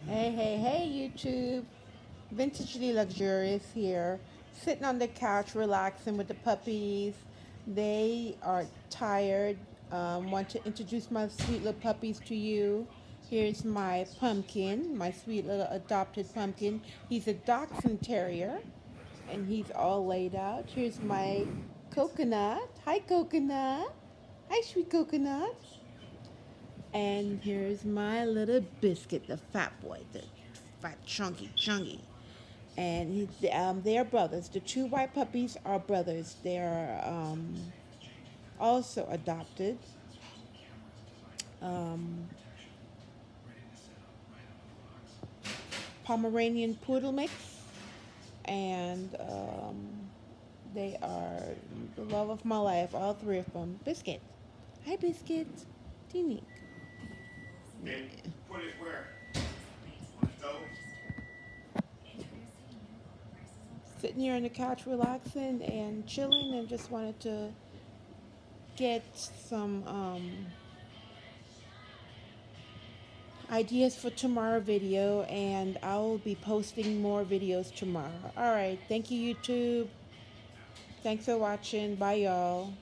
Hey, hey, hey, YouTube. Vintagely Luxurious here, sitting on the couch, relaxing with the puppies. They are tired. Want to introduce my sweet little puppies to you. Here's my pumpkin, my sweet little adopted pumpkin. He's a dachshund terrier, and he's all laid out. Here's my coconut. Hi, coconut. Hi, sweet coconut. And here's my little biscuit, the fat boy, the fat chunky. And they are brothers. The two white puppies are brothers. They are also adopted. Um, Pomeranian poodle mix, and they are the love of my life. All three of them. Biscuit. Hi, Biscuit. Teeny. And put it where? On the stove? Sitting here on the couch, relaxing and chilling, and just wanted to get some ideas for tomorrow video, and I will be posting more videos tomorrow. All right, thank you, YouTube. Thanks for watching. Bye, y'all.